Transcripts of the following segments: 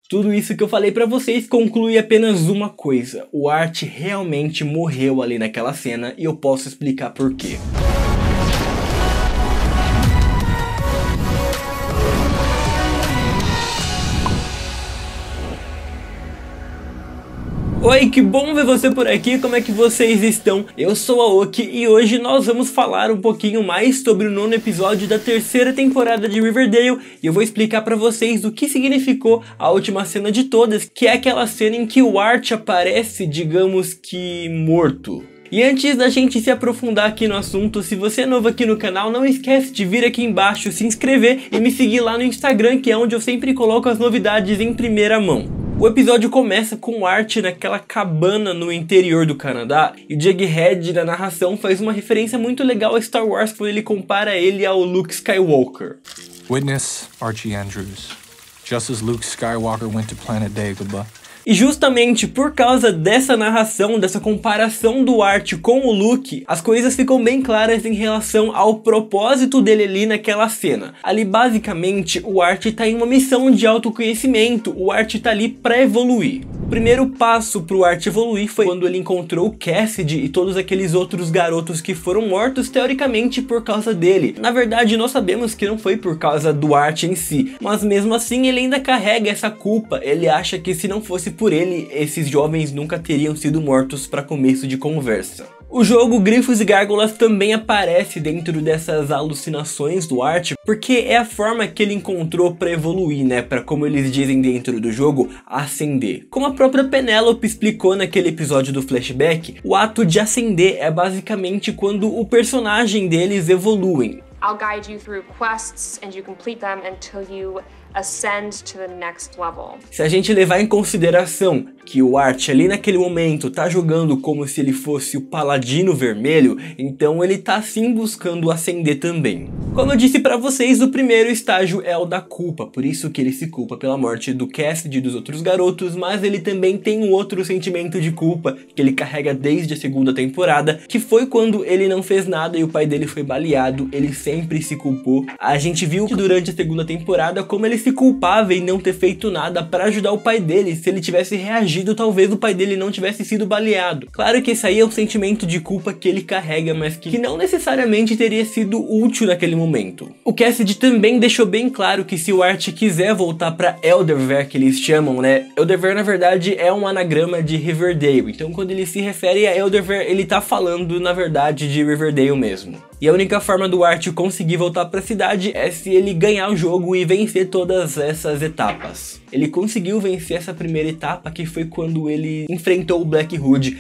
Tudo isso que eu falei pra vocês conclui apenas uma coisa: o Art realmente morreu ali naquela cena, e eu posso explicar por quê. Oi, que bom ver você por aqui, como é que vocês estão? Eu sou a Oki e hoje nós vamos falar um pouquinho mais sobre o 9º episódio da 3ª temporada de Riverdale, e eu vou explicar pra vocês o que significou a última cena de todas, que é aquela cena em que o Art aparece, digamos que, morto. E antes da gente se aprofundar aqui no assunto, se você é novo aqui no canal, não esquece de vir aqui embaixo, se inscrever e me seguir lá no Instagram, que é onde eu sempre coloco as novidades em primeira mão. O episódio começa com o Art naquela cabana no interior do Canadá, e o Jughead na narração faz uma referência muito legal a Star Wars quando ele compara ele ao Luke Skywalker. Witness Archie Andrews. Just as Luke Skywalker went to Planet Dagobah. E justamente por causa dessa narração, dessa comparação do Art com o Luke, as coisas ficam bem claras em relação ao propósito dele ali naquela cena. Ali basicamente o Art tá em uma missão de autoconhecimento, o Art tá ali pra evoluir. O primeiro passo pro Art evoluir foi quando ele encontrou o Cassidy e todos aqueles outros garotos que foram mortos teoricamente por causa dele. Na verdade nós sabemos que não foi por causa do Art em si, mas mesmo assim ele ainda carrega essa culpa. Ele acha que se não fosse por ele, esses jovens nunca teriam sido mortos para começo de conversa. O jogo Grifos e Gárgulas também aparece dentro dessas alucinações do Art, porque é a forma que ele encontrou para evoluir, né, para, como eles dizem dentro do jogo, ascender. Como a própria Penélope explicou naquele episódio do flashback, o ato de ascender é basicamente quando o personagem deles evoluem. I'll guide you through quests and you complete them until you ascend to the next level. Se a gente levar em consideração que o Art ali naquele momento tá jogando como se ele fosse o Paladino Vermelho, então ele tá sim buscando ascender também. Como eu disse pra vocês, o primeiro estágio é o da culpa, por isso que ele se culpa pela morte do Cassidy e dos outros garotos, mas ele também tem um outro sentimento de culpa que ele carrega desde a 2ª temporada, que foi quando ele não fez nada e o pai dele foi baleado. Ele sempre se culpou. A gente viu que durante a 2ª temporada como ele se culpava em não ter feito nada para ajudar o pai dele. Se ele tivesse reagido, talvez o pai dele não tivesse sido baleado. Claro que esse aí é um sentimento de culpa que ele carrega, mas que não necessariamente teria sido útil naquele momento. O Cassidy também deixou bem claro que se o Art quiser voltar para Elderver, que eles chamam, né? Elderver na verdade é um anagrama de Riverdale, então quando ele se refere a Elderver, ele tá falando na verdade de Riverdale mesmo. E a única forma do Art conseguir voltar para a cidade é se ele ganhar o jogo e vencer todas essas etapas. Ele conseguiu vencer essa primeira etapa, que foi quando ele enfrentou o Black Hood.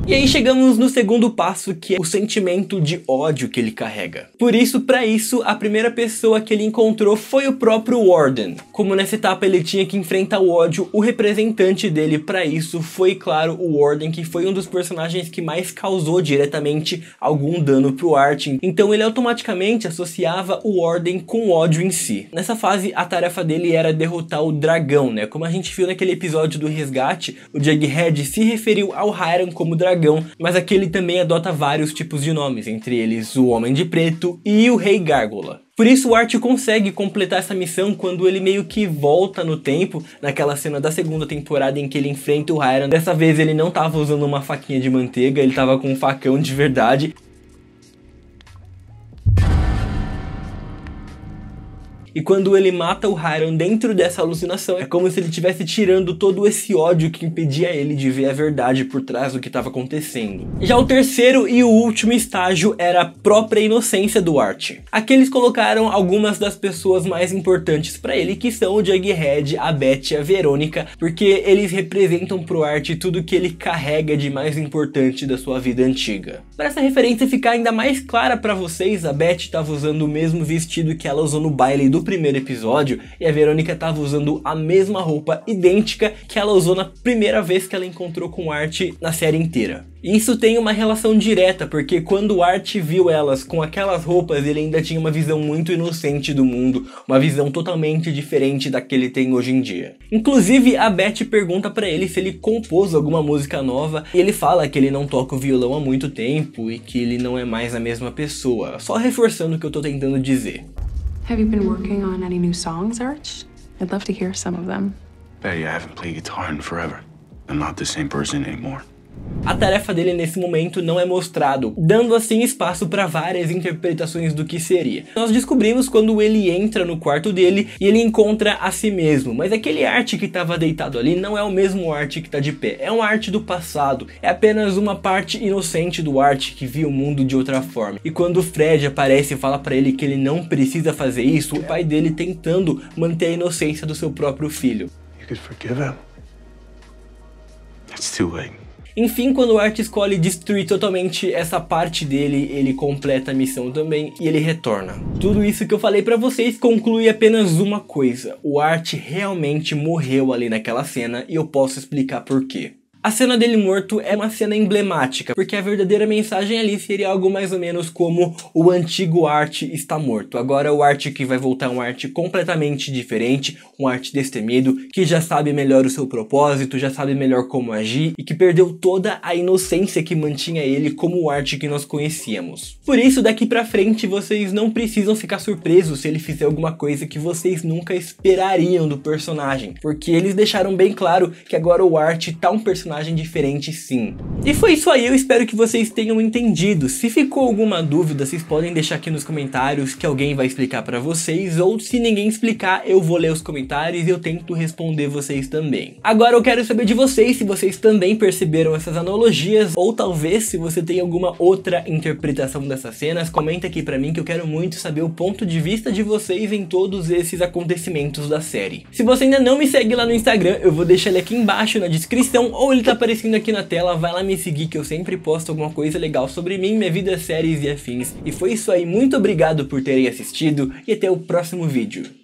E aí chegamos no segundo passo, que é o sentimento de ódio que ele carrega. Por isso, para isso, a primeira pessoa que ele encontrou foi o próprio Warden. Como nessa etapa ele tinha que enfrentar o ódio, o representante dele para isso foi, claro, o Warden, que foi um dos personagens que mais causou diretamente algum dano pro Art. Então ele automaticamente associava o Warden com o ódio em si. Nessa fase, a tarefa dele era derrotar o dragão, né? Como a gente viu naquele episódio do resgate, o Jughead se referiu ao Hiram como dragão, mas aqui ele também adota vários tipos de nomes, entre eles o Homem de Preto e o Rei Gárgula. Por isso o Art consegue completar essa missão quando ele meio que volta no tempo, naquela cena da 2ª temporada em que ele enfrenta o Hiram. Dessa vez ele não tava usando uma faquinha de manteiga, ele tava com um facão de verdade. E quando ele mata o Hiram dentro dessa alucinação, é como se ele estivesse tirando todo esse ódio que impedia ele de ver a verdade por trás do que estava acontecendo. Já o terceiro e o último estágio era a própria inocência do Art. Aqui eles colocaram algumas das pessoas mais importantes para ele, que são o Jughead, a Beth e a Verônica, porque eles representam pro Art tudo que ele carrega de mais importante da sua vida antiga. Para essa referência ficar ainda mais clara para vocês, a Beth estava usando o mesmo vestido que ela usou no baile do do primeiro episódio e a Verônica estava usando a mesma roupa idêntica que ela usou na primeira vez que ela encontrou com o Art na série inteira. E isso tem uma relação direta, porque quando o Art viu elas com aquelas roupas, ele ainda tinha uma visão muito inocente do mundo, uma visão totalmente diferente da que ele tem hoje em dia. Inclusive, a Beth pergunta pra ele se ele compôs alguma música nova, e ele fala que ele não toca o violão há muito tempo e que ele não é mais a mesma pessoa, só reforçando o que eu tô tentando dizer. Have you been working on any new songs, Arch? I'd love to hear some of them. Betty, I haven't played guitar in forever. I'm not the same person anymore. A tarefa dele nesse momento não é mostrado, dando assim espaço para várias interpretações do que seria. Nós descobrimos quando ele entra no quarto dele e ele encontra a si mesmo, mas aquele Art que estava deitado ali não é o mesmo Art que está de pé, é um Art do passado, é apenas uma parte inocente do Art que viu o mundo de outra forma. E quando o Fred aparece e fala para ele que ele não precisa fazer isso, o pai dele tentando manter a inocência do seu próprio filho. You could forgive him. It's too late. Enfim, quando o Art escolhe destruir totalmente essa parte dele, ele completa a missão também e ele retorna. Tudo isso que eu falei pra vocês conclui apenas uma coisa: o Art realmente morreu ali naquela cena e eu posso explicar por quê. A cena dele morto é uma cena emblemática, porque a verdadeira mensagem ali seria algo mais ou menos como o antigo Art está morto. Agora o Art que vai voltar é um Art completamente diferente, um Art destemido, que já sabe melhor o seu propósito, já sabe melhor como agir e que perdeu toda a inocência que mantinha ele como o Art que nós conhecíamos. Por isso, daqui pra frente, vocês não precisam ficar surpresos se ele fizer alguma coisa que vocês nunca esperariam do personagem, porque eles deixaram bem claro que agora o Art tá um personagem diferente sim. E foi isso aí, eu espero que vocês tenham entendido. Se ficou alguma dúvida, vocês podem deixar aqui nos comentários que alguém vai explicar pra vocês, ou se ninguém explicar, eu vou ler os comentários e eu tento responder vocês também. Agora eu quero saber de vocês se vocês também perceberam essas analogias, ou talvez se você tem alguma outra interpretação dessas cenas, comenta aqui pra mim que eu quero muito saber o ponto de vista de vocês em todos esses acontecimentos da série. Se você ainda não me segue lá no Instagram, eu vou deixar ele aqui embaixo na descrição, ou ele tá aparecendo aqui na tela, vai lá me seguir que eu sempre posto alguma coisa legal sobre mim, minha vida, séries e afins. E foi isso aí, muito obrigado por terem assistido e até o próximo vídeo.